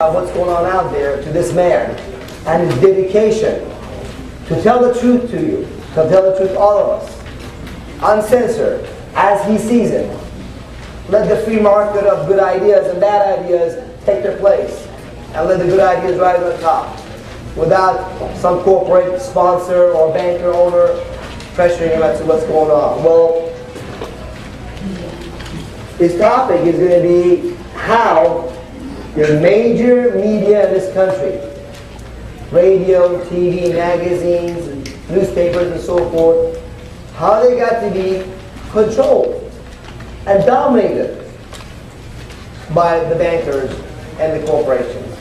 What's going on out there to this man and his dedication to tell the truth to you, to tell the truth to all of us, uncensored, as he sees it. Let the free market of good ideas and bad ideas take their place, and let the good ideas rise on top, without some corporate sponsor or banker owner pressuring him as to what's going on. Well, his topic is going to be how the major media in this country, radio, TV, magazines, and newspapers and so forth, how they got to be controlled and dominated by the bankers and the corporations.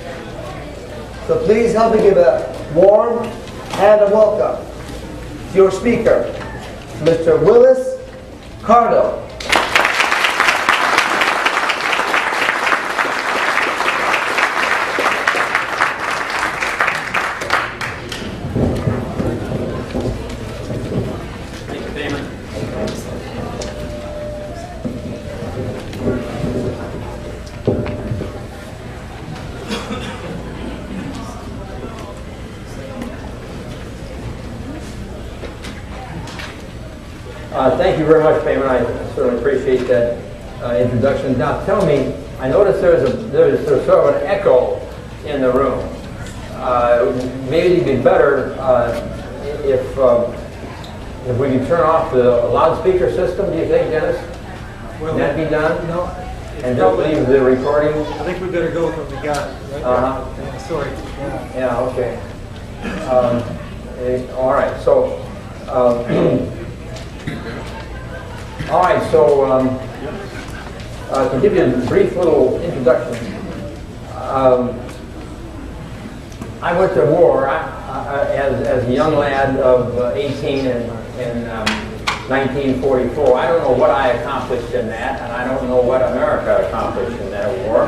So please help me give a warm hand of welcome to your speaker, Mr. Willis Carto. Thank you very much, Payman. I certainly appreciate that introduction. Now, tell me, I noticed there's sort of an echo in the room. Maybe it'd be better if we could turn off the loudspeaker system. Do you think, Dennis? Well, can that be done? No. And just leave the recording? I think we better go with what we got. Right? Yeah, sorry. Yeah. Okay. All right. So. All right, so to give you a brief little introduction, I went to war as a young lad of 18 in 1944. I don't know what I accomplished in that, and I don't know what America accomplished in that war,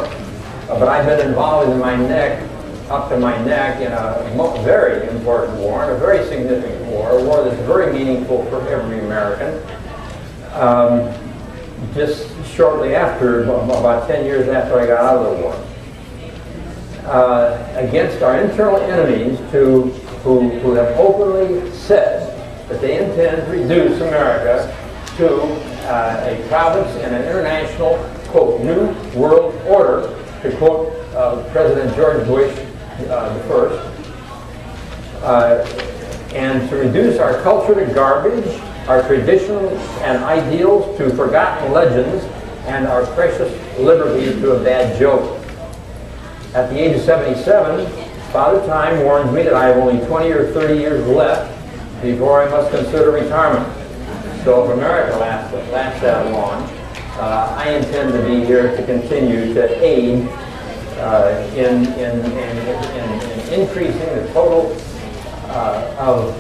but I've been involved in my neck, up to my neck, in a very important war, and a very significant war, a war that's very meaningful for every American. Just shortly after, about 10 years after I got out of the war, against our internal enemies who have openly said that they intend to reduce America to a province in an international, quote, new world order, to quote President George Bush the first, and to reduce our culture to garbage, our traditions and ideals to forgotten legends, and our precious liberty to a bad joke. At the age of 77, Father Time warns me that I have only 20 or 30 years left before I must consider retirement. So if America lasts that long, I intend to be here to continue to aid in increasing the total of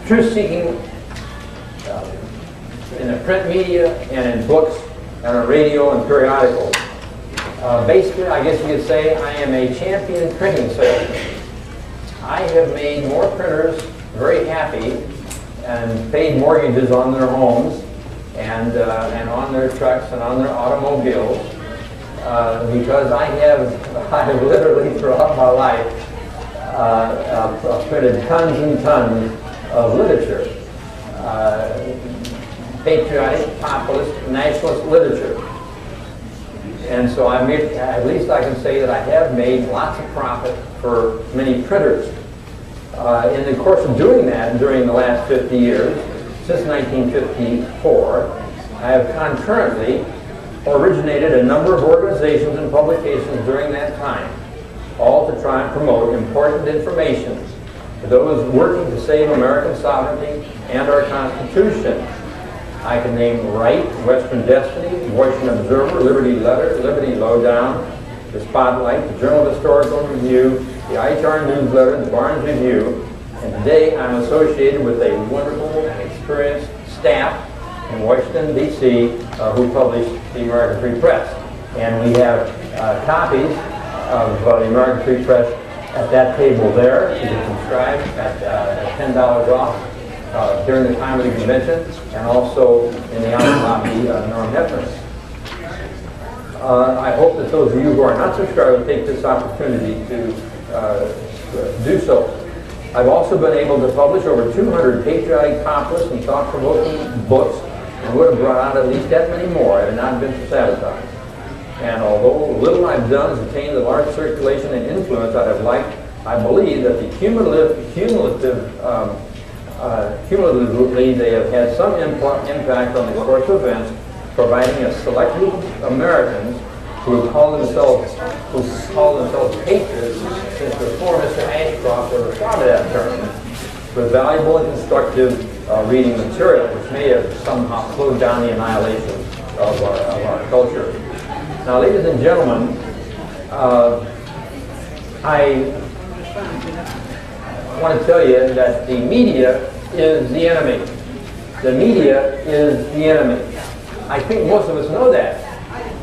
truth-seeking in the print media and in books and on radio and periodicals. Basically, I guess you could say I am a champion printing salesman. I have made more printers very happy and paid mortgages on their homes and on their trucks and on their automobiles because I have literally throughout my life printed tons and tons of literature, patriotic, populist, nationalist literature. And so at least I can say that I have made lots of profit for many printers. In the course of doing that during the last 50 years, since 1954, I have concurrently originated a number of organizations and publications during that time, all to try and promote important information to those working to save American sovereignty and our Constitution. I can name Right, Western Destiny, Washington Observer, Liberty Letter, Liberty Lowdown, the Spotlight, the Journal of Historical Review, the IHR Newsletter, the Barnes Review, and today I'm associated with a wonderful and experienced staff in Washington, D.C. Who publish the American Free Press. And we have copies of the American Free Press at that table there. You can subscribe at $10 off during the time of the convention, and also in the honor copy, Norm Hefner. I hope that those of you who are not subscribed will take this opportunity to do so. I've also been able to publish over 200 patriotic, populist, and thought-provoking books, and would have brought out at least that many more had it not been for sabotage. And although little I've done has attained the large circulation and influence I have liked, I believe that the cumulatively they have had some impact on the course of events, providing a select group of Americans who call themselves patriots since before Mr. Ashcroft ever thought of that term, with valuable and constructive reading material, which may have somehow slowed down the annihilation of our culture. Now, ladies and gentlemen, I want to tell you that the media is the enemy. The media is the enemy. I think most of us know that.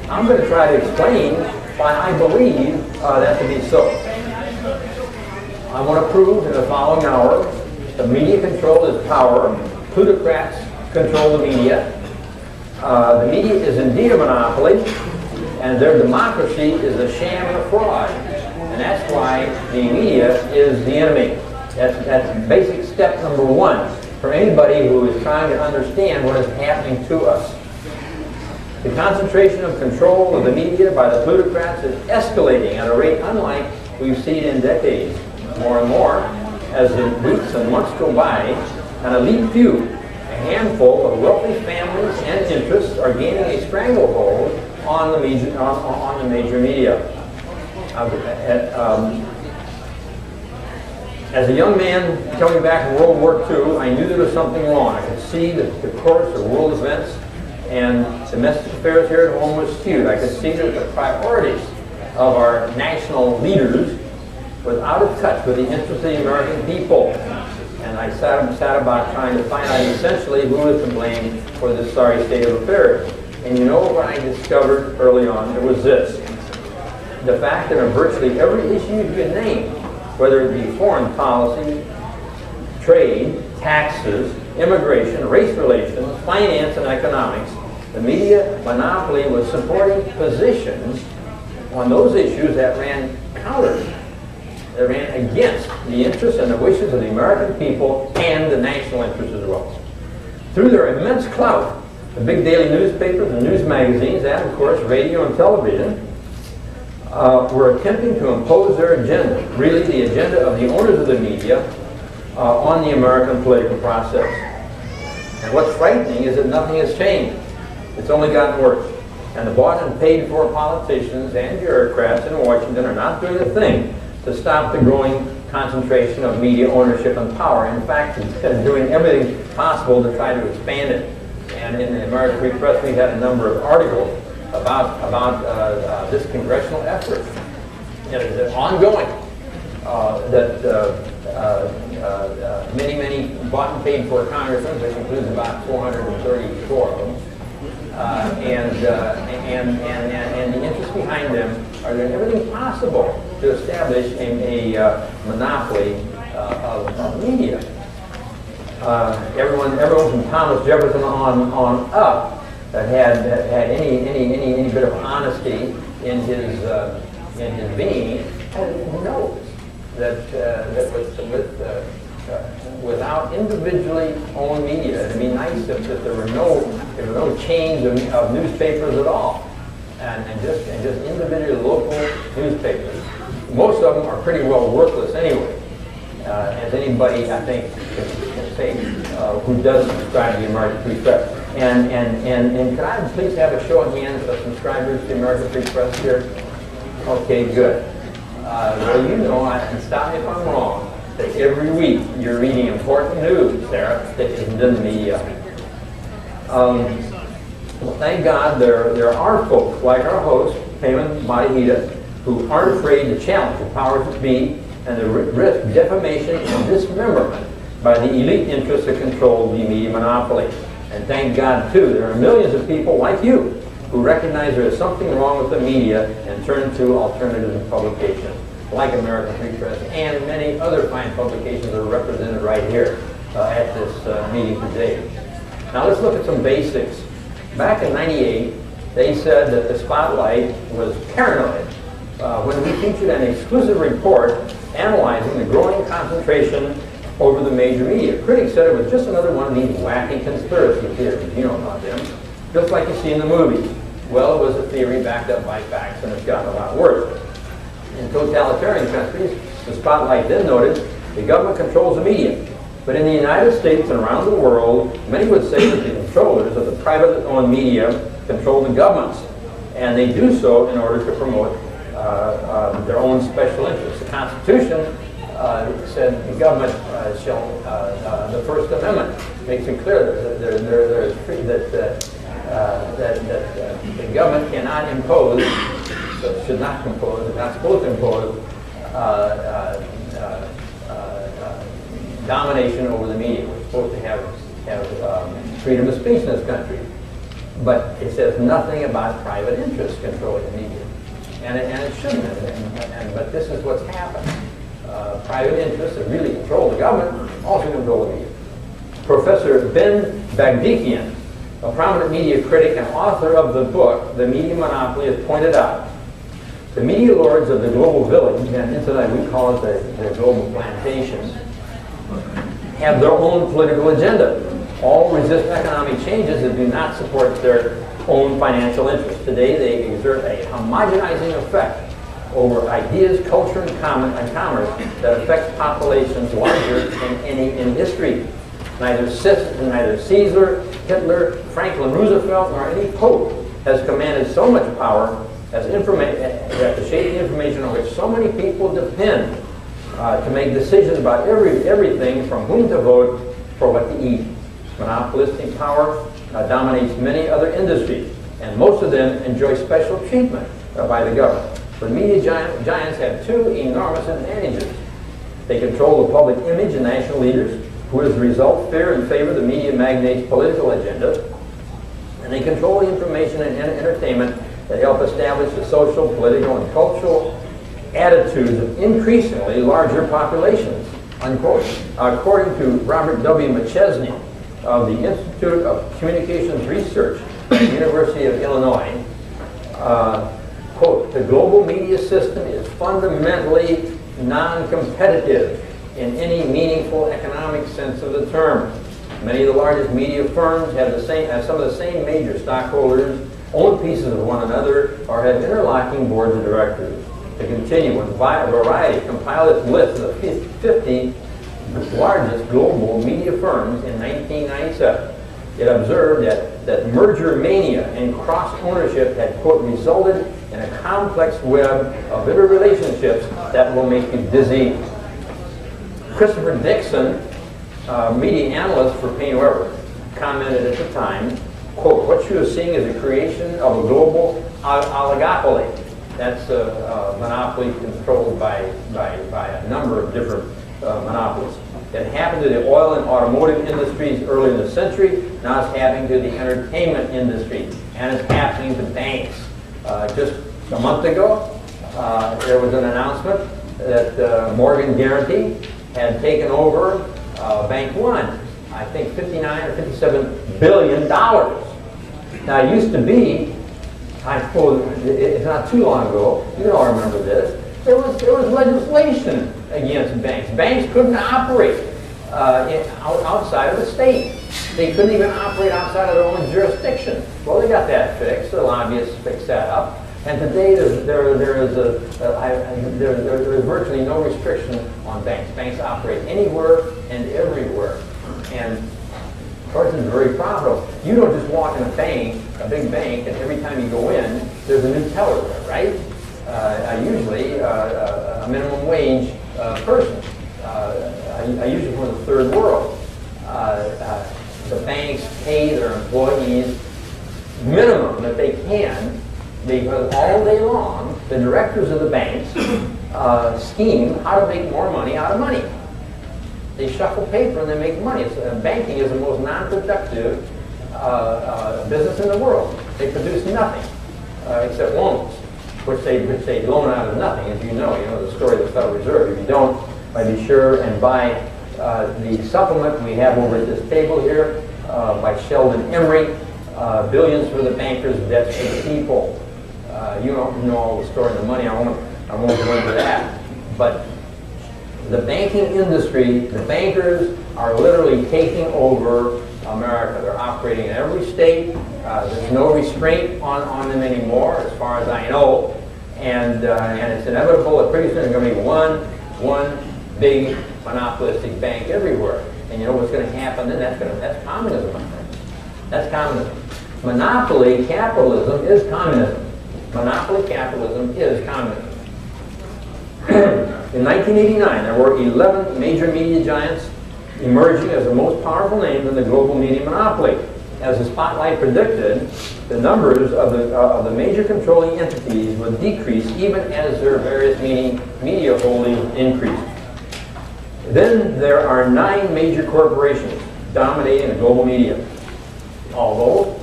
I'm going to try to explain why I believe that to be so. I want to prove in the following hour that media control is power. Plutocrats control the media. The media is indeed a monopoly, and their democracy is a sham and a fraud. And that's why the media is the enemy. That's basic step number one for anybody who is trying to understand what is happening to us. The concentration of control of the media by the plutocrats is escalating at a rate unlike we've seen in decades. More and more, as the weeks and months go by, an elite few, a handful of wealthy families and interests are gaining a stranglehold on the major media. As a young man coming back from World War II, I knew there was something wrong. I could see the course of world events and domestic affairs here at home was skewed. I could see that the priorities of our national leaders was out of touch with the interests of the American people. And I sat about trying to find out essentially who was to blame for this sorry state of affairs. And you know what I discovered early on? It was this. The fact that on virtually every issue you can name, whether it be foreign policy, trade, taxes, immigration, race relations, finance, and economics, the media monopoly was supporting positions on those issues that ran counter, that ran against the interests and the wishes of the American people and the national interests as well. Through their immense clout, the big daily newspapers and news magazines, and of course radio and television, were attempting to impose their agenda, really the agenda of the owners of the media, on the American political process. And what's frightening is that nothing has changed. It's only gotten worse. And the bought and paid for politicians and bureaucrats in Washington are not doing a thing to stop the growing concentration of media ownership and power. In fact, they're doing everything possible to try to expand it. And in the American Free Press, we had a number of articles about this congressional effort. It is ongoing. Many bought and paid for congressmen, which includes about 434 of them, and the interests behind them are doing everything possible to establish a monopoly of media. Everyone from Thomas Jefferson on up that had any bit of honesty in his being knows that without individually owned media, it'd be nice if there were no chains of newspapers at all, and just individual local newspapers. Most of them are pretty well worthless anyway, as anybody I think can say who does subscribe to the American Free Press. And could I please have a show of hands of subscribers to the American Free Press here? Okay, good. Well, you know, and stop me if I'm wrong, that every week you're reading important news, Sarah, that isn't in the media. Well, thank God there are folks like our host, Payman Madahida, who aren't afraid to challenge the powers that be and to risk defamation and dismemberment by the elite interests that control the media monopoly. And thank God, too, there are millions of people like you who recognize there is something wrong with the media and turn to alternative publications like American Free Press and many other fine publications that are represented right here at this meeting today. Now let's look at some basics. Back in '98, They said that the Spotlight was paranoid when we featured an exclusive report analyzing the growing concentration over the major media. Critics said it was just another one of these wacky conspiracy theories. You know about them. Just like you see in the movies. Well, it was a theory backed up by facts, and it's gotten a lot worse. In totalitarian countries, the Spotlight then noted the government controls the media. But in the United States and around the world, many would say that the controllers of the privately owned media control the governments. And they do so in order to promote their own special interests. The Constitution said the government shall, the First Amendment makes it clear that the government cannot impose, should not impose, is not supposed to impose domination over the media. We're supposed to have freedom of speech in this country. But it says nothing about private interests controlling the media. And it shouldn't have. But this is what's happened. Private interests that really control the government also control the media. Professor Ben Bagdikian, a prominent media critic and author of the book, The Media Monopoly, has pointed out the media lords of the global village, and incidentally we call it the global plantation, have their own political agenda. All resist economic changes that do not support their own financial interests. Today they exert a homogenizing effect over ideas, culture, and commerce that affects populations larger than any in history. Neither Caesar, Hitler, Franklin Roosevelt, nor any pope has commanded so much power as to shape the information on which so many people depend to make decisions about everything from whom to vote for what to eat. Monopolistic power dominates many other industries, and most of them enjoy special treatment by the government. But media giants have two enormous advantages. They control the public image and national leaders, who as a result fear and favor the media magnates' political agenda, and they control the information and entertainment that help establish the social, political, and cultural attitudes of increasingly larger populations, unquote. According to Robert W. McChesney of the Institute of Communications Research at the University of Illinois, quote, the global media system is fundamentally non-competitive in any meaningful economic sense of the term. Many of the largest media firms have some of the same major stockholders, own pieces of one another, or have interlocking boards of directors. To continue, when Variety compiled its list of the 50 largest global media firms in 1997, it observed that merger mania and cross-ownership had, quote, resulted in a complex web of interrelationships that will make you dizzy. Christopher Dixon, media analyst for Payne Webber, commented at the time, quote, what you are seeing is the creation of a global oligopoly. That's a monopoly controlled by a number of different monopolies. It happened to the oil and automotive industries early in the century. Now it's happening to the entertainment industry, and it's happening to banks. Just a month ago, there was an announcement that Morgan Guaranty had taken over Bank One. I think 59 or 57 billion dollars. Now it used to be, I suppose it's not too long ago, you all remember this, there was legislation against banks. Banks couldn't operate outside of the state. They couldn't even operate outside of their own jurisdiction. Well, they got that fixed. The lobbyists fixed that up. And today there is virtually no restriction on banks. Banks operate anywhere and everywhere. And of course, it's very profitable. You don't just walk in a bank, a big bank, and every time you go in, there's a new teller there, right? Usually a minimum wage person, usually from the third world. The banks pay their employees minimum that they can, because all day long, the directors of the banks scheme how to make more money out of money. They shuffle paper and they make money. Banking is the most non-productive business in the world. They produce nothing except loans, which they loan out of nothing, as you know the story of the Federal Reserve. If you don't, be sure and buy the supplement we have over at this table here by Sheldon Emery. billions for the bankers, debts for the people. You don't know all the story of the money. I won't go into that. But the banking industry, the bankers are literally taking over America. They're operating in every state. There's no restraint on them anymore, as far as I know. And it's inevitable that pretty soon there's going to be one big monopolistic bank everywhere. And you know what's going to happen then? That's communism, my friend. That's communism. Monopoly capitalism is communism. Monopoly capitalism is communism. In 1989, there were 11 major media giants emerging as the most powerful names in the global media monopoly. As the Spotlight predicted, the numbers of the major controlling entities would decrease even as their various media holdings increased. Then there are 9 major corporations dominating the global media, although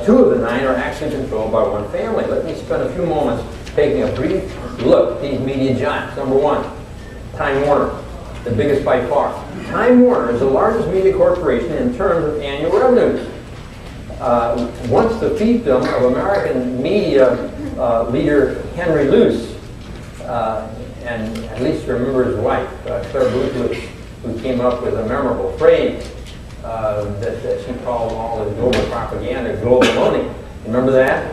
2 of the 9 are actually controlled by one family. Let me spend a few moments taking a brief look at these media giants. Number 1, Time Warner, the biggest by far. Time Warner is the largest media corporation in terms of annual revenues. Once the fiefdom of American media leader Henry Luce, and at least remember his wife, Claire Booth, who came up with a memorable phrase that she called all the global propaganda global money. Remember that?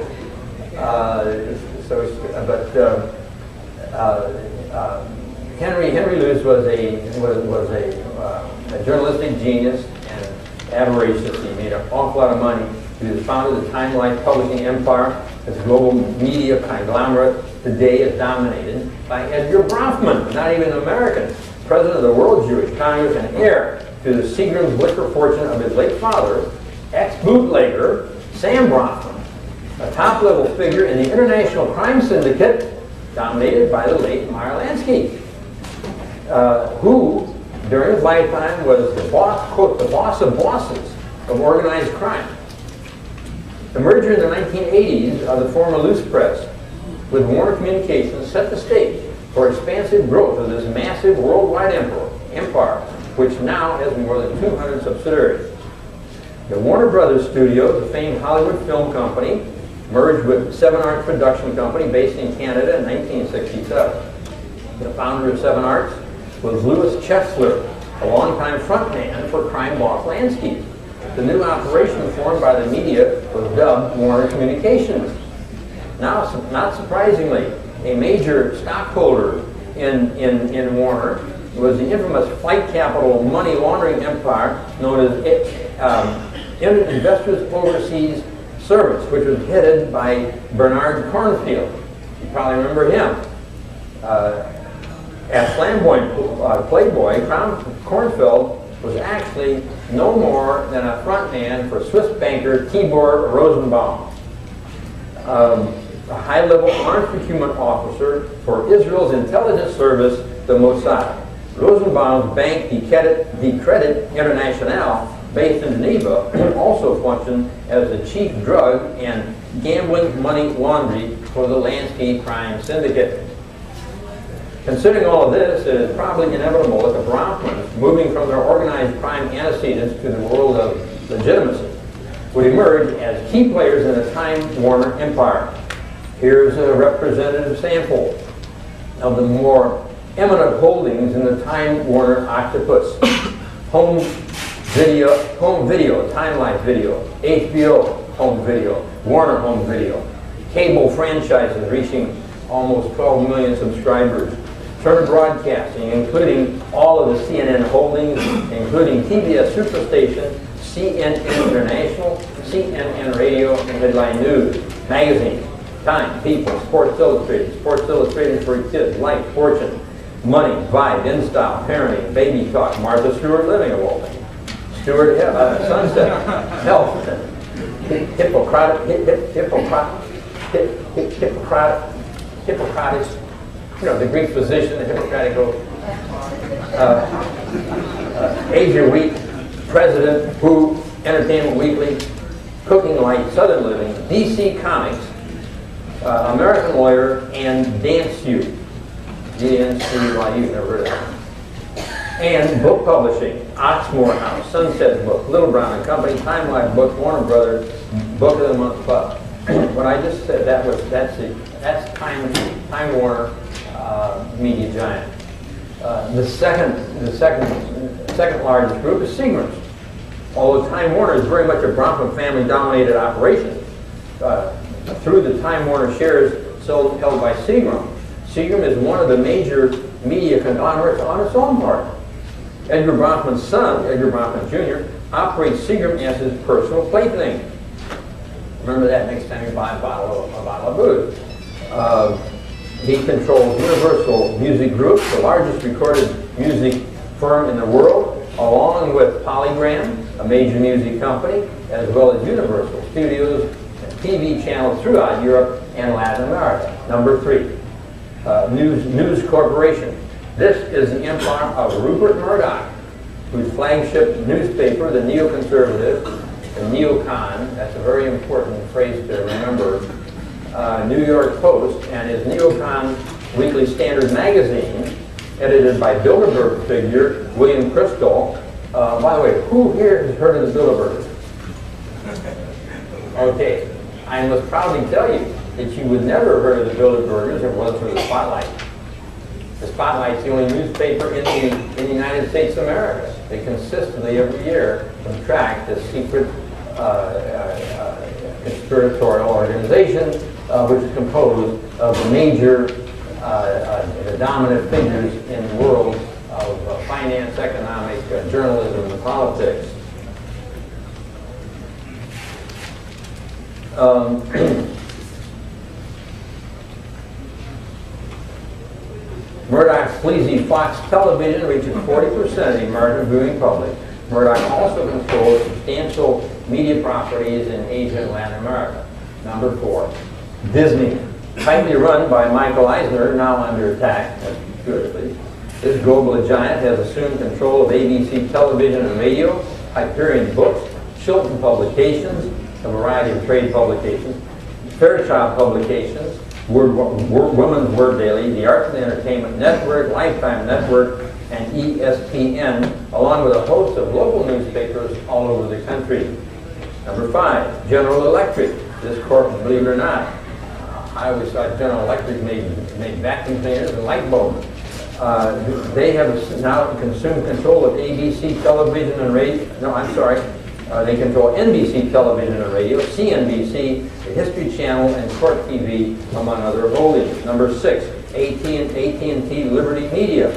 Henry Luce was a journalistic genius and avaricious. He made an awful lot of money. He was the founder of the Time Life publishing empire. This global media conglomerate today is dominated by Edgar Bronfman, not even an American, president of the World Jewish Congress and heir to the Seagram's liquor fortune of his late father, ex-bootlegger Sam Bronfman, a top-level figure in the international crime syndicate dominated by the late Meyer Lansky, who, during his lifetime, was the boss, quote, the boss of bosses of organized crime. The merger in the 1980s of the former Luce Press with Warner Communications set the stage for expansive growth of this massive worldwide empire, which now has more than 200 subsidiaries. The Warner Brothers Studios, the famed Hollywood film company, merged with Seven Arts Production Company based in Canada in 1967. The founder of Seven Arts was Louis Chesler, a longtime frontman for crime boss Lansky. The new operation formed by the media was dubbed Warner Communications. Now, not surprisingly, a major stockholder in Warner was the infamous flight capital money laundering empire known as Investors Overseas Service, which was headed by Bernard Cornfield. You probably remember him. As flamboyant playboy, Cornfield was actually no more than a frontman for Swiss banker Tibor Rosenbaum, a high-level arms procurement officer for Israel's intelligence service, the Mossad. Rosenbaum's bank, the Credit International, based in Geneva, also functioned as the chief drug and gambling money laundry for the Lansky crime syndicate. Considering all of this, it is probably inevitable that the Bronfmans, moving from their organized crime antecedents to the world of legitimacy, would emerge as key players in the Time Warner empire. Here's a representative sample of the more eminent holdings in the Time Warner octopus. Home video, Time Life Video, HBO Home Video, Warner Home Video, cable franchises reaching almost 12 million subscribers, Turner Broadcasting, including all of the CNN holdings, including TBS Superstation, CNN International, CNN Radio, and Headline News, Magazine, Time, People, Sports Illustrated for Kids, Life, Fortune, Money, Vibe, InStyle, Parenting, Baby Talk, Martha Stewart Living of all things, Stewart Sunset, Health, Hippocrates, you know, the Greek physician, the Hippocratic Oath, Asia Week, President, Who, Entertainment Weekly, Cooking Light, Southern Living, DC Comics, American Lawyer, and Dance You. DNCYU, never heard of that. And book publishing, Oxmoor House, Sunset Book, Little Brown and Company, Time Life Books, Warner Brothers, Book of the Month Club. What I just said, that's Time Warner media giant. The second largest group is Seagram's. Although Time Warner is very much a Bronfman family-dominated operation, through the Time Warner shares held by Seagram, Seagram is one of the major media conglomerates on its own part. Edgar Bronfman's son, Edgar Bronfman Jr., operates Seagram as his personal plaything. Remember that next time you buy a bottle of booze. He controls Universal Music Group, the largest recorded music firm in the world, along with Polygram, a major music company, as well as Universal Studios and TV channels throughout Europe and Latin America. Number 3, News Corporation. This is the empire of Rupert Murdoch, whose flagship newspaper, the neoconservative, the neocon, that's a very important phrase to remember, New York Post, and his neocon Weekly Standard magazine, edited by Bilderberg figure William Crystal. By the way, who here has heard of the Bilderbergers? Okay, I must proudly tell you that you would never have heard of the Bilderbergers if it wasn't for the Spotlight. The Spotlight's the only newspaper in the United States of America. They consistently every year contract this secret conspiratorial organization, which is composed of the major the dominant figures in the world of finance, economic, journalism, and politics. Murdoch's sleazy Fox Television reaches 40% of the American viewing public. Murdoch also controls substantial media properties in Asia and Latin America. Number 4, Disney. Tightly run by Michael Eisner, now under attack. That's good, please. This global giant has assumed control of ABC television and radio, Hyperion Books, Chilton Publications, a variety of trade publications, Fairchild Publications, Women's Word Daily, the Arts and Entertainment Network, Lifetime Network, and ESPN, along with a host of local newspapers all over the country. Number 5, General Electric. This corp, believe it or not, I always thought General Electric made vacuum cleaners and light bulbs. They have now consumed control of ABC television and radio. No, I'm sorry. They control NBC television and radio, CNBC, the History Channel, and Court TV, among other holdings. Number 6, AT&T Liberty Media.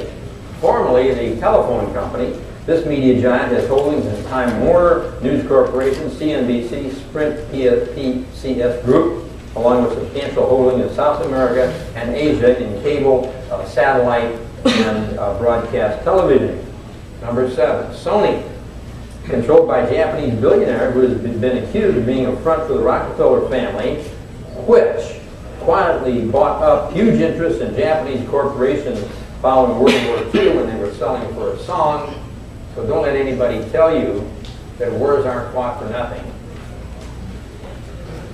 Formerly a telephone company, this media giant has holdings in Time Warner, News Corporation, CNBC, Sprint, PCS Group, along with substantial holdings in South America and Asia in cable, satellite, and broadcast television. Number 7, Sony, controlled by a Japanese billionaire who has been accused of being a front for the Rockefeller family, which quietly bought up huge interest in Japanese corporations following World War II when they were selling for a song. So don't let anybody tell you that wars aren't fought for nothing.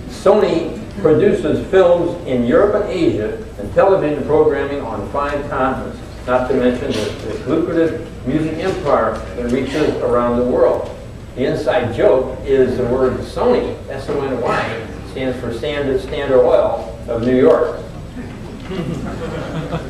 Sony produces films in Europe and Asia and television programming on 5 continents, not to mention this lucrative music empire that reaches around the world. The inside joke is the word Sony, S-O-N-Y, stands for Standard Oil of New York.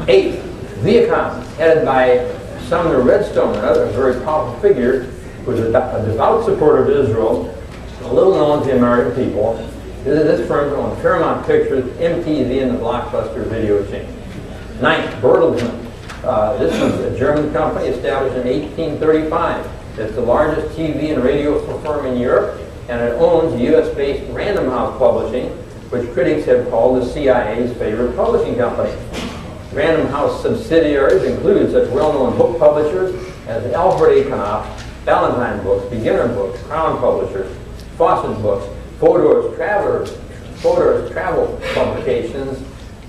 8, Viacom, headed by Sumner Redstone, another very powerful figure, who was a devout supporter of Israel, little known to the American people. This firm owns Paramount Pictures, MTV, and the Blockbuster video chain. 9th, Bertelsmann. This is a German company established in 1835. It's the largest TV and radio firm in Europe, and it owns US-based Random House Publishing, which critics have called the CIA's favorite publishing company. Random House subsidiaries include such well-known book publishers as Alfred A. Knopf, Ballantine Books, Beginner Books, Crown Publishers, Fawcett Books, Fodor's Travel Publications,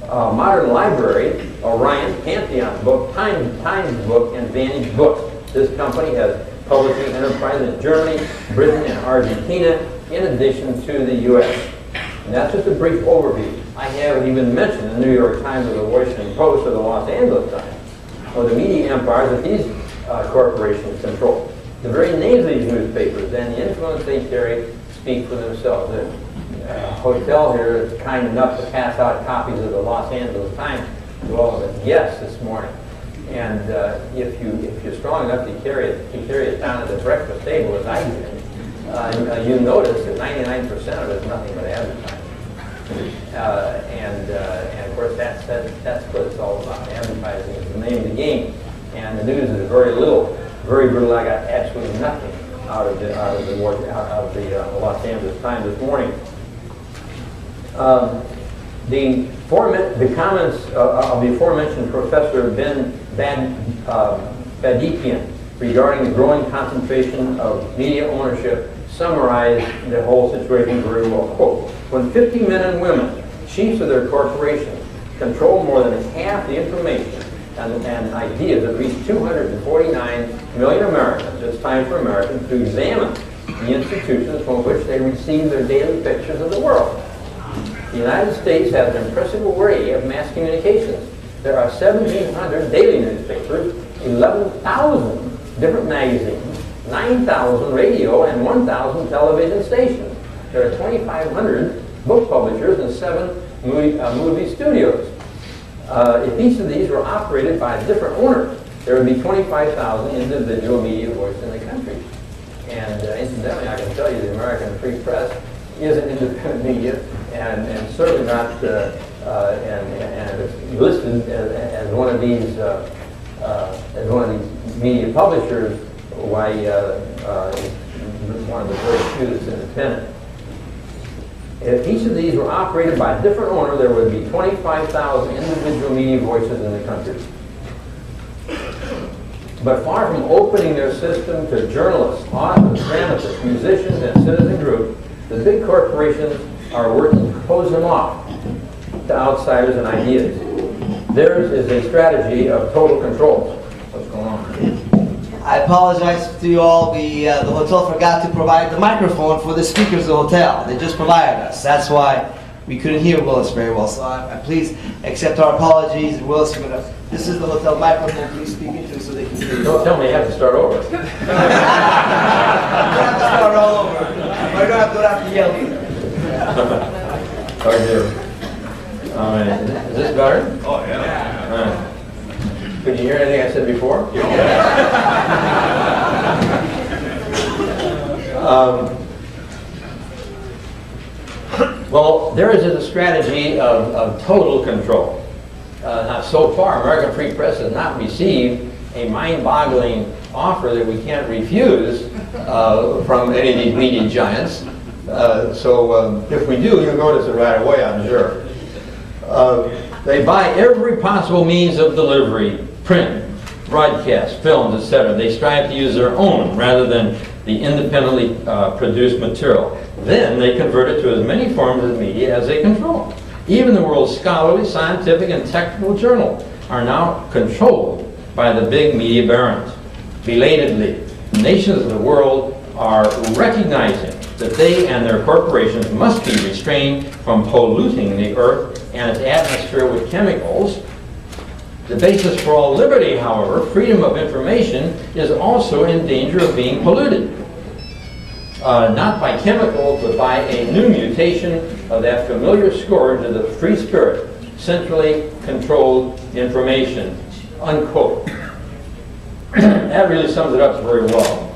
Modern Library, Orion, Pantheon Book, Times Book, and Vantage Books. This company has publishing enterprises in Germany, Britain, and Argentina, in addition to the U.S. And that's just a brief overview. I haven't even mentioned the New York Times or the Washington Post or the Los Angeles Times, or the media empires that these corporations control. The very names of these newspapers and the influence they carry speak for themselves. hotel here is kind enough to pass out copies of the Los Angeles Times to all of its guests this morning. And if you're strong enough to carry it down to the breakfast table, as I did, you notice that 99% of it is nothing but advertising. And of course, that's what it's all about. Advertising is the name of the game. And the news is very little. I got absolutely nothing out of the Los Angeles Times this morning. The comments of the aforementioned Professor Ben Badikian regarding the growing concentration of media ownership summarize the whole situation very well. Quote, when 50 men and women, chiefs of their corporations, control more than half the information and ideas that reach 249 million Americans, it's time for Americans to examine the institutions from which they receive their daily pictures of the world. The United States has an impressive array of mass communications. There are 1,700 daily newspapers, 11,000 different magazines, 9,000 radio, and 1,000 television stations. There are 2,500 book publishers and 7 movie studios. If each of these were operated by a different owner, there would be 25,000 individual media voices in the country. And incidentally, I can tell you the American Free Press is an independent media and certainly not and it's listed as one of these media publishers. Why one of the very few that's independent. If each of these were operated by a different owner, there would be 25,000 individual media voices in the country. But far from opening their system to journalists, authors, dramatists, musicians, and citizen groups, the big corporations are working to close them off to outsiders and ideas. Theirs is a strategy of total control. What's going on? I apologize to you all. The hotel forgot to provide the microphone for the speakers of the hotel. They just provided us. That's why we couldn't hear Willis very well. So please accept our apologies. Willis, this is the hotel microphone. Please speak into it so they can hear you. Don't tell me you have to start over. You don't have to start all over. But you don't have to yell either. Okay. All right. Is this better? Oh, yeah. All right. Could you hear anything I said before? Well, there is a strategy of total control. Now, so far, American Free Press has not received a mind-boggling offer that we can't refuse from any of these media giants. So if we do, you'll notice it right away, I'm sure. They buy every possible means of delivery, print, broadcast, films, etc. They strive to use their own rather than the independently produced material. Then they convert it to as many forms of media as they control. Even the world's scholarly, scientific, and technical journals are now controlled by the big media barons. Belatedly, nations of the world are recognizing that they and their corporations must be restrained from polluting the earth and its atmosphere with chemicals. The basis for all liberty, however, freedom of information, is also in danger of being polluted. Not by chemicals, but by a new mutation of that familiar scourge of the free spirit, centrally controlled information, unquote. That really sums it up very well.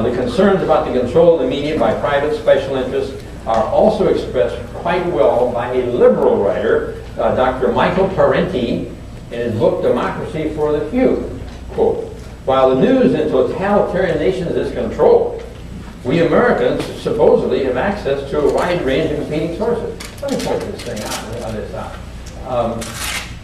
The concerns about the control of the media by private special interests are also expressed quite well by a liberal writer, Dr. Michael Parenti, in his book, Democracy for the Few. Quote, while the news in totalitarian nations is controlled, we Americans supposedly have access to a wide range of competing sources. Let me point this out.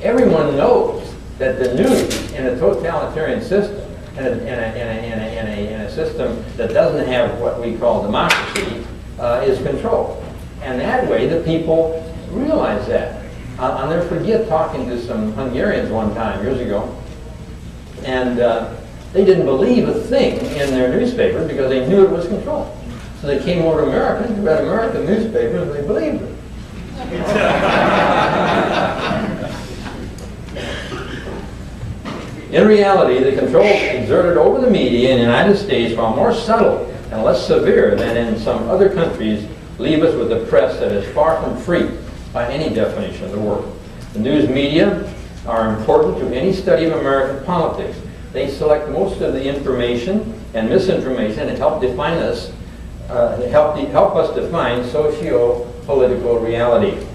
Everyone knows that the news in a totalitarian system, in a system that doesn't have what we call democracy, is controlled. And that way the people realize that. I'll never forget talking to some Hungarians one time, years ago, and they didn't believe a thing in their newspaper because they knew it was controlled. So they came over to America, read American newspapers, and they believed it. In reality, the control exerted over the media in the United States, while more subtle and less severe than in some other countries, leave us with a press that is far from free by any definition of the word. The news media are important to any study of American politics. They select most of the information and misinformation and help define us, help us define socio-political reality.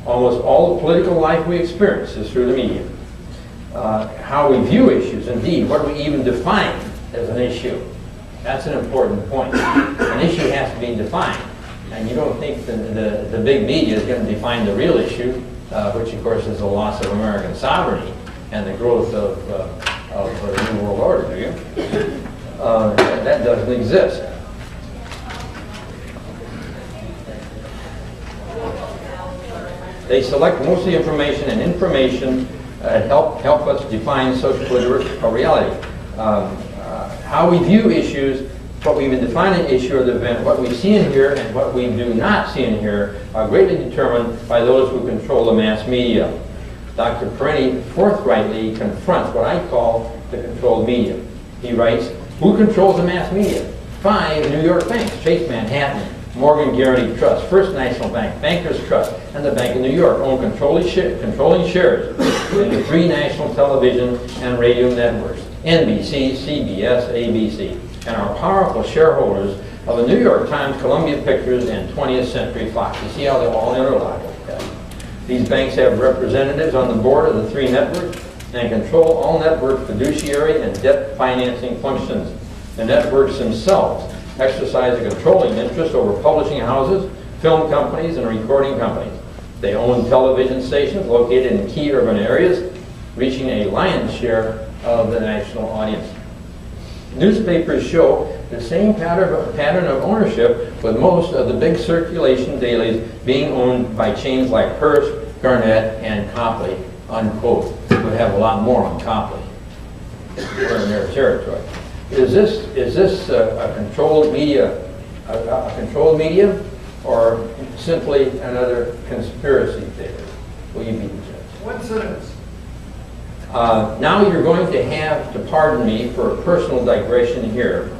Almost all the political life we experience is through the media. How we view issues, indeed, what do we even define as an issue? That's an important point. An issue has to be defined. And you don't think the big media is going to define the real issue, which of course is the loss of American sovereignty and the growth of the New World Order, do you? That doesn't exist. They select most of the information, and information help us define social-political reality. How we view issues, what we even define an issue or the event, what we see and hear and what we do not see and hear are greatly determined by those who control the mass media. Dr. Perini forthrightly confronts what I call the controlled media. He writes, who controls the mass media? 5 New York banks, Chase Manhattan, Morgan Guaranty Trust, First National Bank, Bankers Trust, and the Bank of New York own controlling shares in the 3 national television and radio networks, NBC, CBS, ABC, and are powerful shareholders of the New York Times, Columbia Pictures, and 20th Century Fox. You see how they all interlock like that. These banks have representatives on the board of the 3 networks and control all network fiduciary and debt financing functions. The networks themselves exercise a controlling interest over publishing houses, film companies, and recording companies. They own television stations located in key urban areas, reaching a lion's share of the national audience. Newspapers show the same pattern of ownership, with most of the big circulation dailies being owned by chains like Hearst, Garnett, and Copley, unquote. We'll have a lot more on Copley. We're in their territory. Is this a controlled media, a controlled media, or simply another conspiracy theory? Will you be the judge? What's it? Now you're going to have to pardon me for a personal digression here,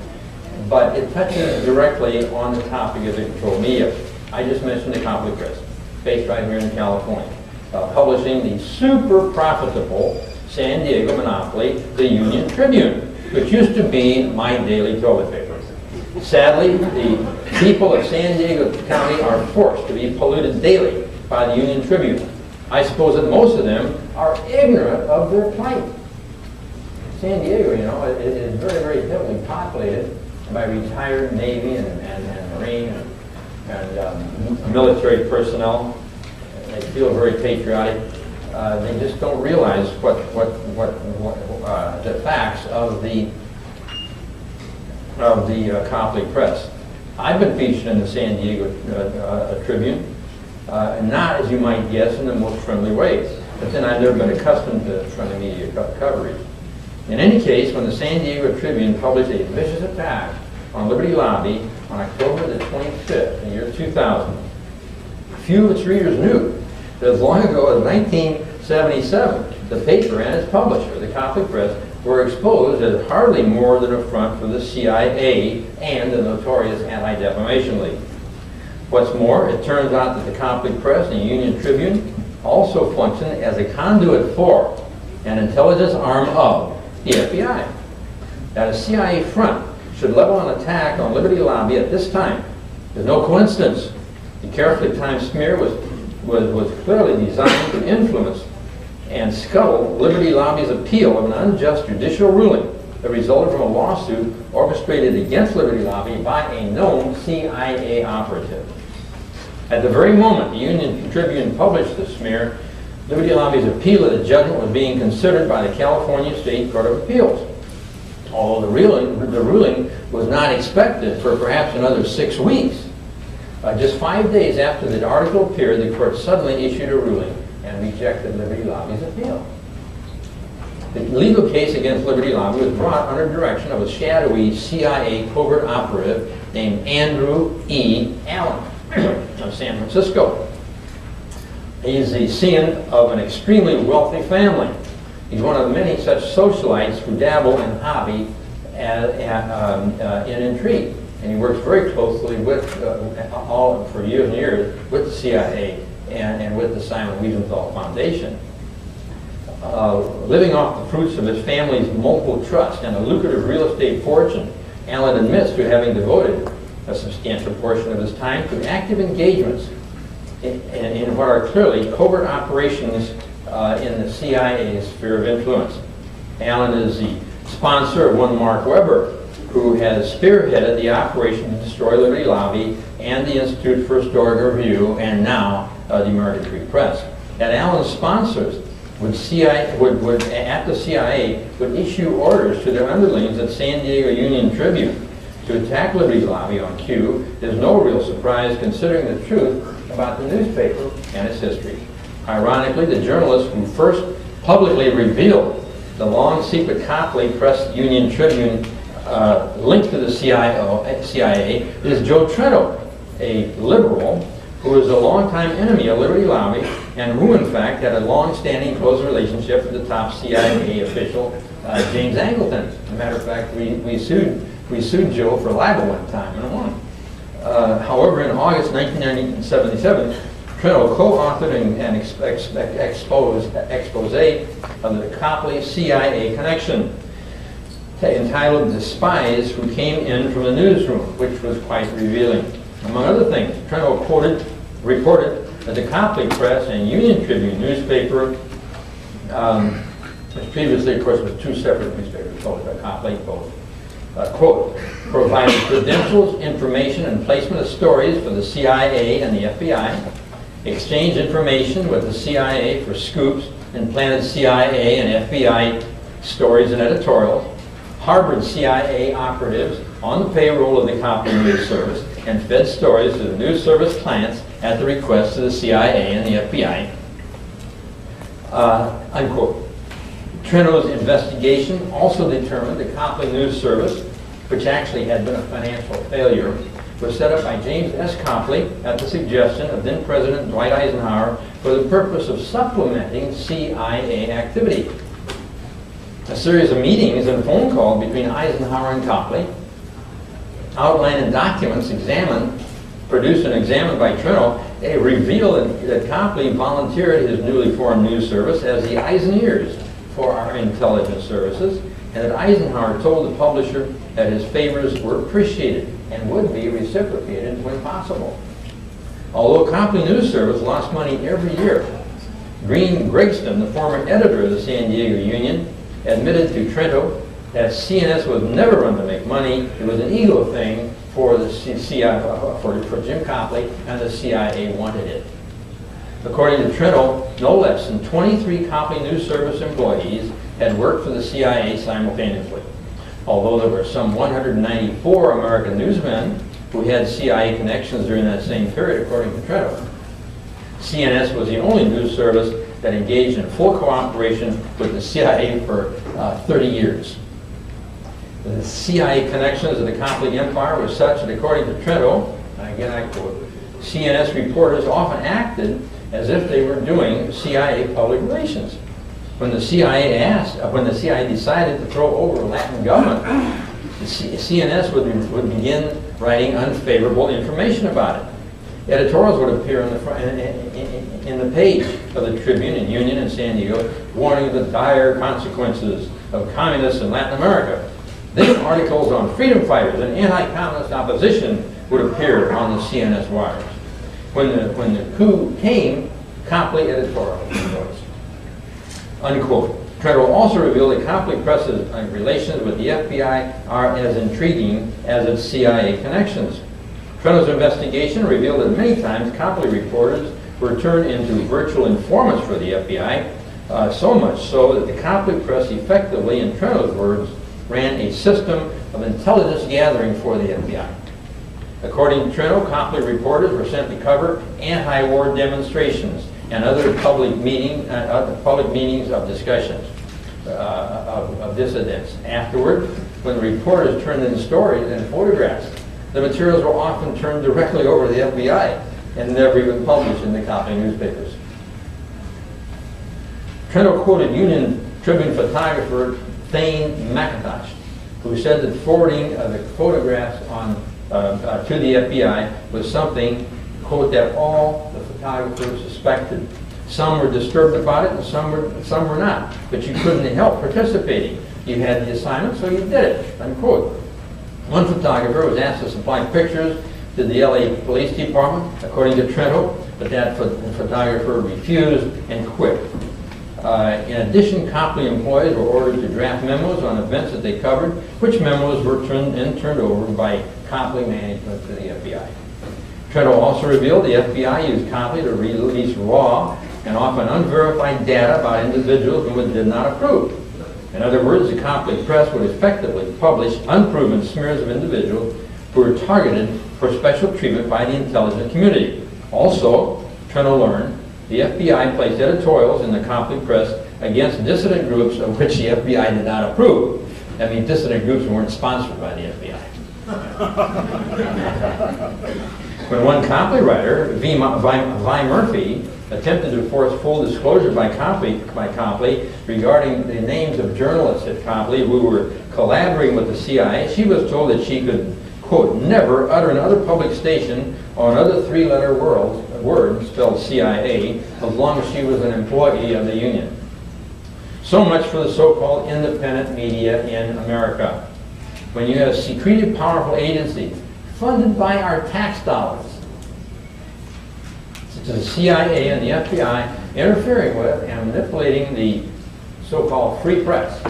but it touches directly on the topic of the controlled media. I just mentioned the Copley Press, based right here in California, publishing the super profitable San Diego monopoly, the Union Tribune, which used to be my daily toilet paper. Sadly, the people of San Diego County are forced to be polluted daily by the Union Tribune. I suppose that most of them are ignorant of their plight. San Diego, you know, it is very, very heavily populated by retired Navy and Marine and military personnel. They feel very patriotic. They just don't realize what the facts of the Copley Press. I've been featured in the San Diego Tribune, not, as you might guess, in the most friendly ways. But then I've never been accustomed to friendly media coverage. In any case, when the San Diego Tribune published a vicious attack on Liberty Lobby on October the 25th, in the year 2000, few of its readers knew that as long ago as 1977, the paper and its publisher, the Copley Press, were exposed as hardly more than a front for the CIA and the notorious Anti-Defamation League. What's more, it turns out that the Copley Press and the Union Tribune also function as a conduit for an intelligence arm of the FBI. That a CIA front should level an attack on Liberty Lobby at this time is no coincidence. The carefully timed smear was clearly designed to influence and scuttle Liberty Lobby's appeal of an unjust judicial ruling that resulted from a lawsuit orchestrated against Liberty Lobby by a known CIA operative. At the very moment the Union Tribune published the smear, Liberty Lobby's appeal of the judgment was being considered by the California State Court of Appeals. Although the ruling was not expected for perhaps another 6 weeks. Just 5 days after the article appeared, the court suddenly issued a ruling and rejected Liberty Lobby's appeal. The legal case against Liberty Lobby was brought under direction of a shadowy CIA covert operative named Andrew E. Allen of San Francisco. He's the son of an extremely wealthy family. He's one of many such socialites who dabble in hobby in intrigue. and he works very closely with, for years and years, with the CIA and with the Simon Wiesenthal Foundation. Living off the fruits of his family's multiple trusts and a lucrative real estate fortune, Allen admits to having devoted a substantial portion of his time to active engagements in what are clearly covert operations in the CIA's sphere of influence. Allen is the sponsor of one Mark Weber, who has spearheaded the operation to destroy Liberty Lobby and the Institute for Historic Review, and now the American Free Press. And Allen's sponsors at the CIA would issue orders to their underlings at San Diego Union Tribune to attack Liberty Lobby on cue. Is no real surprise considering the truth about the newspaper and its history. Ironically, the journalist who first publicly revealed the long secret Copley Press Union Tribune linked to the CIA is Joe Trento, a liberal who is a longtime enemy of Liberty Lobby and who, in fact, had a long-standing close relationship with the top CIA official, James Angleton. As a matter of fact, we sued Joe for libel one time and won. However, in August 1977, Trento co-authored an expose of the Copley CIA connection entitled "The Spies Who Came In from the Newsroom," which was quite revealing. Among other things, Trento reported that the Copley Press and Union Tribune newspaper, which previously, of course, was two separate newspapers, both by Copley, both, quote, provided credentials, information, and placement of stories for the CIA and the FBI, exchanged information with the CIA for scoops, and planted CIA and FBI stories and editorials, harbored CIA operatives on the payroll of the Copley News Service, and fed stories to the news service clients at the request of the CIA and the FBI. Unquote. Trento's investigation also determined the Copley News Service, which actually had been a financial failure, was set up by James S. Copley at the suggestion of then President Dwight Eisenhower for the purpose of supplementing CIA activity. A series of meetings and phone calls between Eisenhower and Copley, outlined in documents produced and examined by Trento, revealed that Copley volunteered his newly formed news service as the Eisneers for our intelligence services, and that Eisenhower told the publisher that his favors were appreciated and would be reciprocated when possible. Although Copley News Service lost money every year, Green Gregston, the former editor of the San Diego Union, admitted to Trento that CNS was never run to make money. It was an ego thing for the CIA, for Jim Copley, and the CIA wanted it. According to Trento, no less than 23 Copley News Service employees had worked for the CIA simultaneously. Although there were some 194 American newsmen who had CIA connections during that same period, according to Trento. CNS was the only news service that engaged in full cooperation with the CIA for 30 years. The CIA connections of the Copley Empire were such that, according to Trento, and again I quote, CNS reporters often acted as if they were doing CIA public relations. When the CIA decided to throw over Latin government, the CNS would begin writing unfavorable information about it. Editorials would appear in the page of the Tribune and Union in San Diego, warning of the dire consequences of communists in Latin America. Then articles on freedom fighters and anti-communist opposition would appear on the CNS wires. When the coup came, Copley editorial voice. Unquote. Trento also revealed that Copley Press's relations with the FBI are as intriguing as its CIA connections. Trento's investigation revealed that many times Copley reporters were turned into virtual informants for the FBI, so much so that the Copley Press effectively, in Trento's words, ran a system of intelligence gathering for the FBI. According to Trento, Copley reporters were sent to cover anti-war demonstrations and other public meetings of discussions of dissidents. Afterward, when the reporters turned in stories and photographs, the materials were often turned directly over to the FBI and never even published in the Copley newspapers. Trento quoted Union Tribune photographer Thane McIntosh, who said that forwarding the photographs on to the FBI was something, quote, that all the photographers suspected. Some were disturbed about it and some were not, but you couldn't help participating. You had the assignment, so you did it, unquote. One photographer was asked to supply pictures to the LA Police Department, according to Trento, but that photographer refused and quit. In addition, Copley employees were ordered to draft memos on events that they covered, which memos were turned over by Copley management to the FBI. Trento also revealed the FBI used Copley to release raw and often unverified data about individuals whom it did not approve. In other words, the Copley press would effectively publish unproven smears of individuals who were targeted for special treatment by the intelligence community. Also, Trento learned the FBI placed editorials in the Copley press against dissident groups of which the FBI did not approve. That means dissident groups weren't sponsored by the FBI. When one Copley writer, Vi Murphy, attempted to force full disclosure by Copley regarding the names of journalists at Copley who were collaborating with the CIA, she was told that she could, quote, never utter another public station or another three-letter word spelled CIA as long as she was an employee of the union. So much for the so-called independent media in America. When you have secretive, powerful agencies funded by our tax dollars, such as the CIA and the FBI, interfering with and manipulating the so-called free press.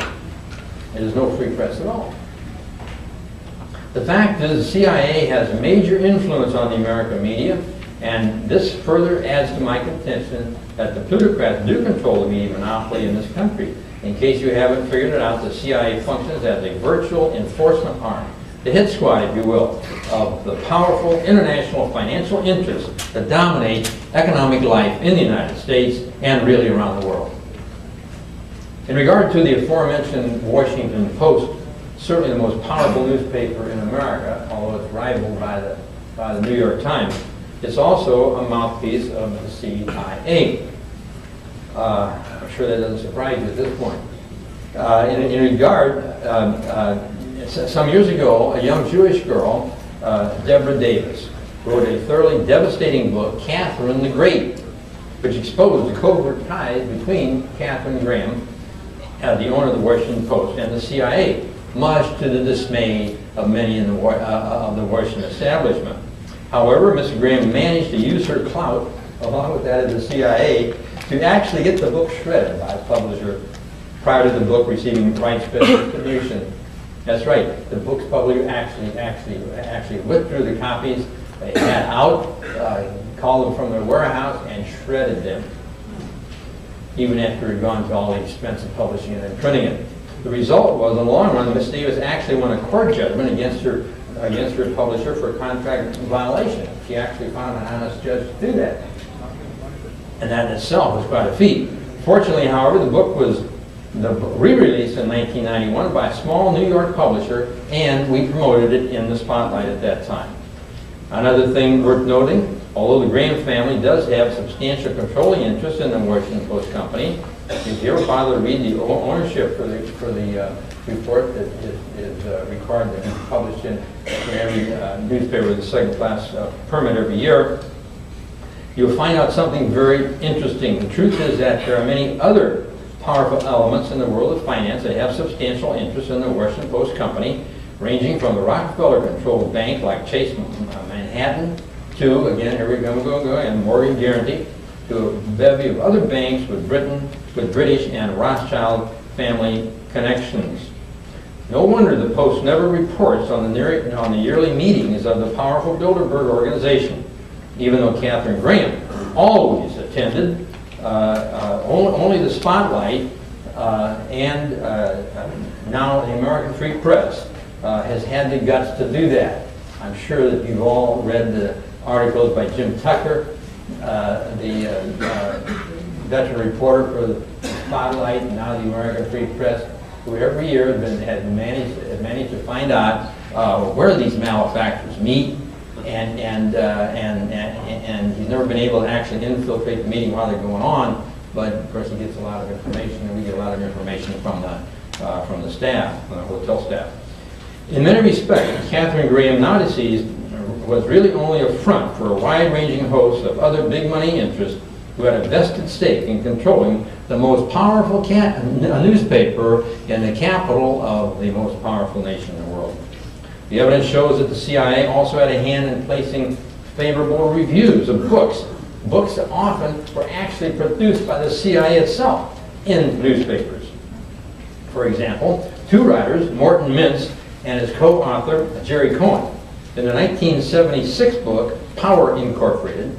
There is no free press at all. The fact is the CIA has major influence on the American media, and this further adds to my contention that the plutocrats do control the media monopoly in this country. In case you haven't figured it out, the CIA functions as a virtual enforcement arm, the hit squad, if you will, of the powerful international financial interests that dominate economic life in the United States and really around the world. In regard to the aforementioned Washington Post, certainly the most powerful newspaper in America, although it's rivaled by the New York Times, it's also a mouthpiece of the CIA. I'm sure that doesn't surprise you at this point. In regard, some years ago, a young Jewish girl, Deborah Davis, wrote a thoroughly devastating book, Catherine the Great, which exposed the covert ties between Catherine Graham, the owner of the Washington Post, and the CIA, much to the dismay of many in the Washington establishment. However, Mrs. Graham managed to use her clout, along with that of the CIA, to actually get the book shredded by a publisher prior to the book receiving rights-based distribution. That's right, the book's publisher actually withdrew the copies they had out, called them from their warehouse, and shredded them, even after it had gone to all the expense of publishing it and printing it. The result was, in the long run, Miss Davis actually won a court judgment against her publisher for contract violation. She actually found an honest judge to do that. And that in itself was quite a feat. Fortunately, however, the book was re-released in 1991 by a small New York publisher, and we promoted it in the spotlight at that time. Another thing worth noting, although the Graham family does have substantial controlling interest in the Washington Post Company, if you ever bother to read the ownership for the report that is required to be published in every newspaper with a second-class permit every year, you'll find out something very interesting. The truth is that there are many other powerful elements in the world of finance that have substantial interest in the Washington Post Company, ranging from the Rockefeller-controlled bank like Chase Manhattan to, again, here we go, and Morgan Guaranty, to a bevy of other banks with British and Rothschild family connections. No wonder the Post never reports on the yearly meetings of the powerful Bilderberg organization, even though Catherine Graham always attended, only the spotlight, and now the American Free Press has had the guts to do that. I'm sure that you've all read the articles by Jim Tucker, the veteran reporter for the Spotlight, and now the American Free Press, who every year had managed to find out where these malefactors meet, and he's never been able to actually infiltrate the meeting while they're going on. But of course, he gets a lot of information, and we get a lot of information from the staff, from the hotel staff. In many respects, Katharine Graham, now deceased, was really only a front for a wide-ranging host of other big-money interests who had a vested stake in controlling the most powerful newspaper in the capital of the most powerful nation in the world. The evidence shows that the CIA also had a hand in placing favorable reviews of books that often were actually produced by the CIA itself in newspapers. For example, two writers, Morton Mintz and his co-author, Jerry Cohen, in the 1976 book, Power Incorporated,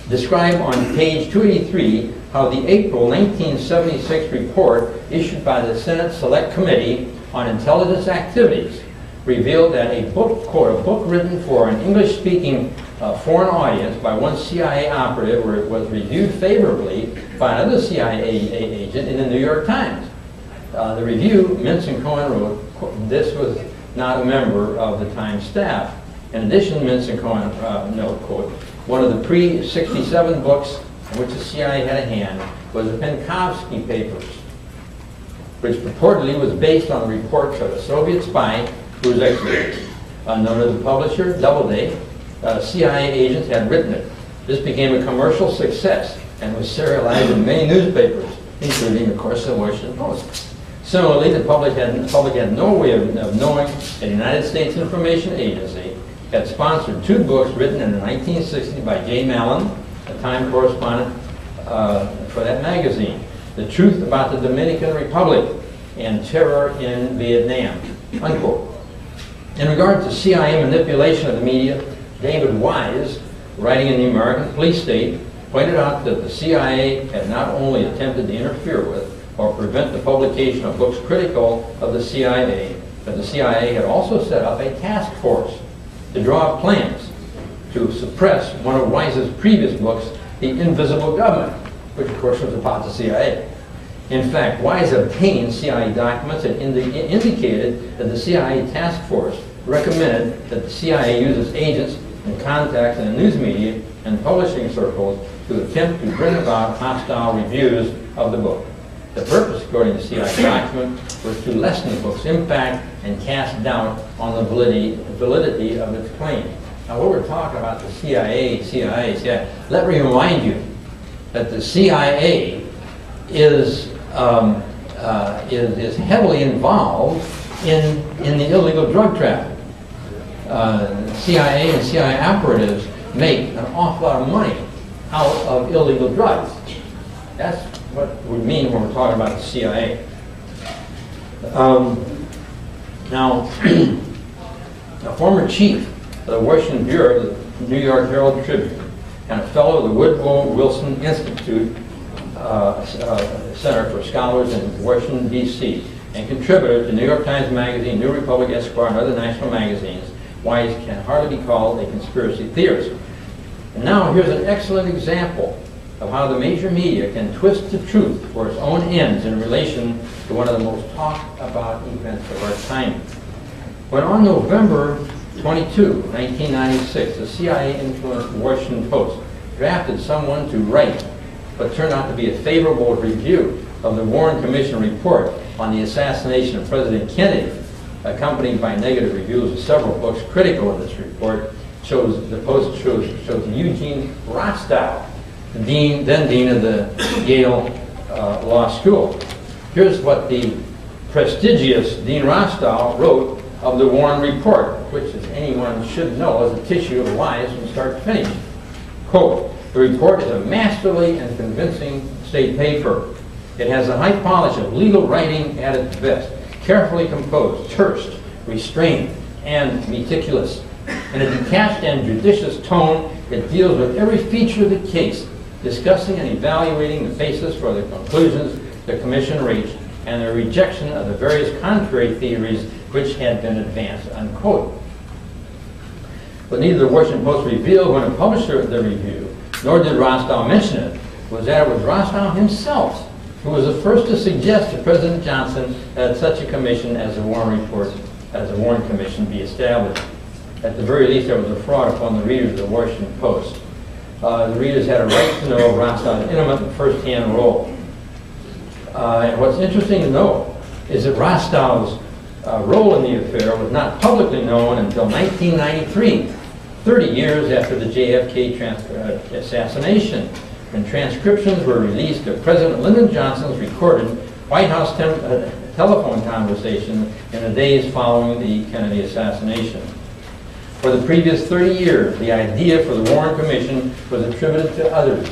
describe on page 283 how the April 1976 report issued by the Senate Select Committee on Intelligence Activities revealed that a book, quote, a book written for an English-speaking foreign audience by one CIA operative where it was reviewed favorably by another CIA agent in the New York Times. The review, Mintz and Cohen wrote, this was not a member of the Times staff. In addition, Mintz and Cohen note, quote, one of the pre-67 books in which the CIA had a hand was the Penkovsky Papers, which purportedly was based on the reports of a Soviet spy who was executed. Unknown to the publisher, Doubleday, CIA agents had written it. This became a commercial success and was serialized in many newspapers, including, of course, the Washington Post. Similarly, the public had no way of knowing that the United States Information Agency had sponsored two books written in the 1960s by Jay Mallon, a Time correspondent for that magazine, The Truth About the Dominican Republic and Terror in Vietnam, unquote. In regard to CIA manipulation of the media, David Wise, writing in the American Police State, pointed out that the CIA had not only attempted to interfere with or prevent the publication of books critical of the CIA, but the CIA had also set up a task force to draw up plans to suppress one of Wise's previous books, The Invisible Government, which of course was about the CIA. In fact, Wise obtained CIA documents that indicated that the CIA task force recommended that the CIA use its agents and contacts in the news media and publishing circles to attempt to bring about hostile reviews of the book. The purpose, according to CIA document, was to lessen the book's impact and cast doubt on the validity of its claim. Now, what we're talking about, the CIA, let me remind you that the CIA is heavily involved in the illegal drug traffic. CIA and CIA operatives make an awful lot of money out of illegal drugs. That's what we mean when we're talking about the CIA. Now, a former chief of the Washington Bureau of the New York Herald Tribune and a fellow of the Woodrow Wilson Institute Center for Scholars in Washington, D.C., and contributor to New York Times Magazine, New Republic, Esquire, and other national magazines, Wise can hardly be called a conspiracy theorist. And now here's an excellent example of how the major media can twist the truth for its own ends in relation to one of the most talked about events of our time. When on November 22, 1996, the CIA-influenced Washington Post drafted someone to write what turned out to be a favorable review of the Warren Commission report on the assassination of President Kennedy, accompanied by negative reviews of several books critical of this report, the Post chose Eugene Rostow, then dean of the Yale Law School. Here's what the prestigious Dean Rostow wrote of the Warren report, which, as anyone should know, is a tissue of lies from start to finish. Quote, the report is a masterly and convincing state paper. It has a high polish of legal writing at its best, carefully composed, terse, restrained, and meticulous. In a detached and judicious tone, it deals with every feature of the case, discussing and evaluating the basis for the conclusions the Commission reached and the rejection of the various contrary theories which had been advanced, unquote. But neither the Washington Post revealed when it published the review, nor did Rostow mention it, was that it was Rostow himself who was the first to suggest to President Johnson that such a commission as the Warren report, as the Warren Commission be established. At the very least, there was a fraud upon the readers of the Washington Post. The readers had a right to know Rostow's intimate and first-hand role. And what's interesting to note is that Rostow's role in the affair was not publicly known until 1993, 30 years after the JFK assassination, when transcriptions were released of President Lyndon Johnson's recorded White House telephone conversation in the days following the Kennedy assassination. For the previous 30 years, the idea for the Warren Commission was attributed to others,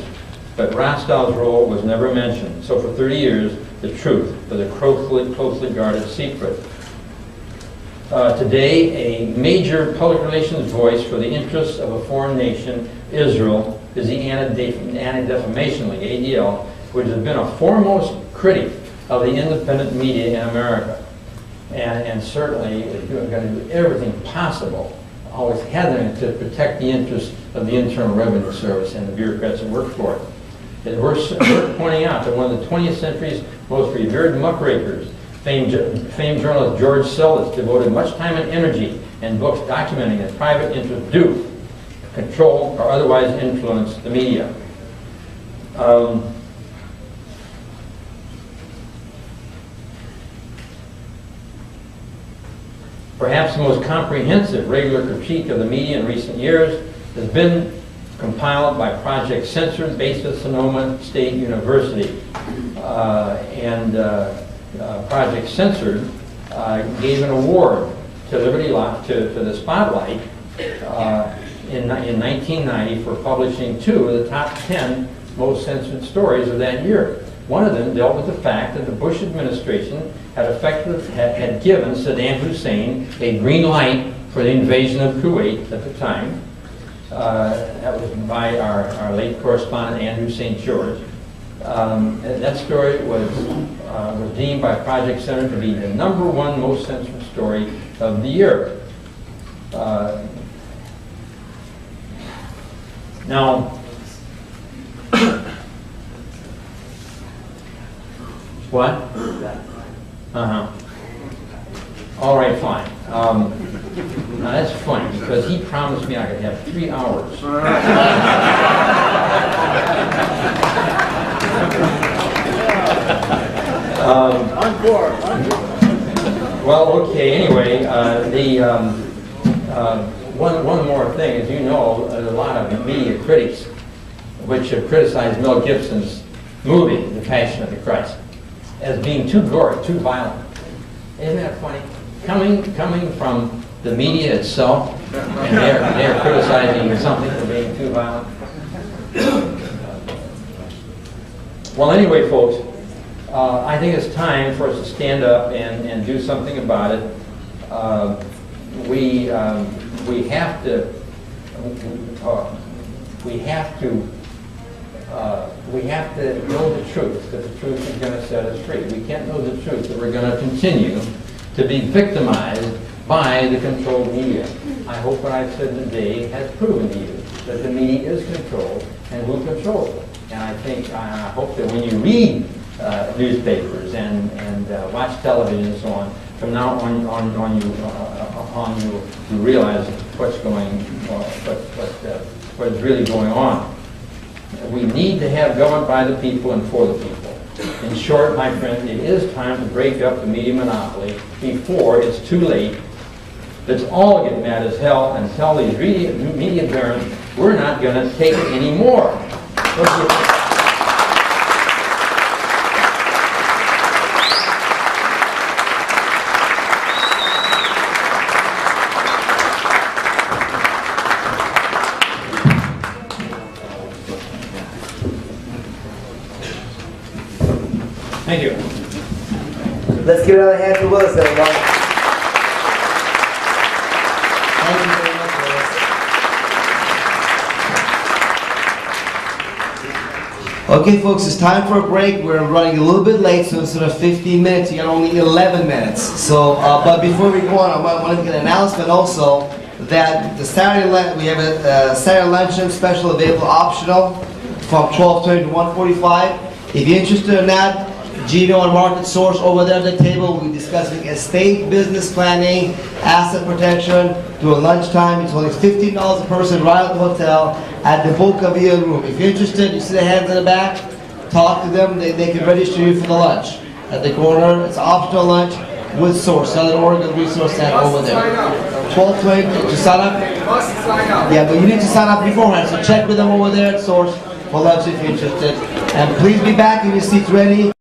but Rostov's role was never mentioned. So for 30 years, the truth was a closely guarded secret. Today, a major public relations voice for the interests of a foreign nation, Israel, is the Anti-Defamation League, ADL, which has been a foremost critic of the independent media in America. And certainly is going to do everything possible, always had them, to protect the interests of the Internal Revenue Service and the bureaucrats that work for it. It's worth pointing out that one of the 20th century's most revered muckrakers, famed journalist George Seldes, devoted much time and energy and books documenting that private interests do control or otherwise influence the media. Perhaps the most comprehensive regular critique of the media in recent years has been compiled by Project Censored, based at Sonoma State University. Project Censored gave an award to Liberty Law, to the Spotlight in 1990 for publishing 2 of the top 10 most censored stories of that year. One of them dealt with the fact that the Bush administration had given Saddam Hussein a green light for the invasion of Kuwait at the time. That was by our late correspondent Andrew St. George. That story was deemed by Project Center to be the #1 most censored story of the year. Now, what? All right, fine. Now that's funny because he promised me I could have 3 hours. Encore. Well, okay. Anyway, one more thing, as you know, a lot of media critics which have criticized Mel Gibson's movie, The Passion of the Christ, as being too gory, too violent. Isn't that funny? Coming from the media itself, and they're criticizing something for being too violent. Well, anyway, folks, I think it's time for us to stand up and do something about it. We have to know the truth, that the truth is going to set us free. We can't know the truth that we're going to continue to be victimized by the controlled media. I hope what I've said today has proven to you that the media is controlled and who controls it. And I hope that when you read newspapers and watch television and so on, from now on you realize what is really going on. We need to have government by the people and for the people. In short, my friend, it is time to break up the media monopoly before it's too late. Let's all get mad as hell and tell these media barons we're not going to take it anymore. Thank you. Let's give another hand to Willis, everyone. Thank you very much, Willis. Okay, folks, it's time for a break. We're running a little bit late, so instead of 15 minutes, you got only 11 minutes. So, but before we go on, I want to get an announcement also that the we have a Saturday luncheon special available optional from 12:30 to 1:45. If you're interested in that, Gino and Market Source over there at the table, we'll be discussing estate business planning, asset protection, during lunchtime. It's only $15 a person right at the hotel at the Boca Villa room. If you're interested, you see the hands in the back, talk to them. They can register you for the lunch at the corner. It's optional lunch. with Source, Southern Oregon Resource Center over there. 12:20 to sign up? Must sign up. Yeah, but you need to sign up beforehand, so check with them over there at Source for lunch if you're interested. And please be back in your seats ready.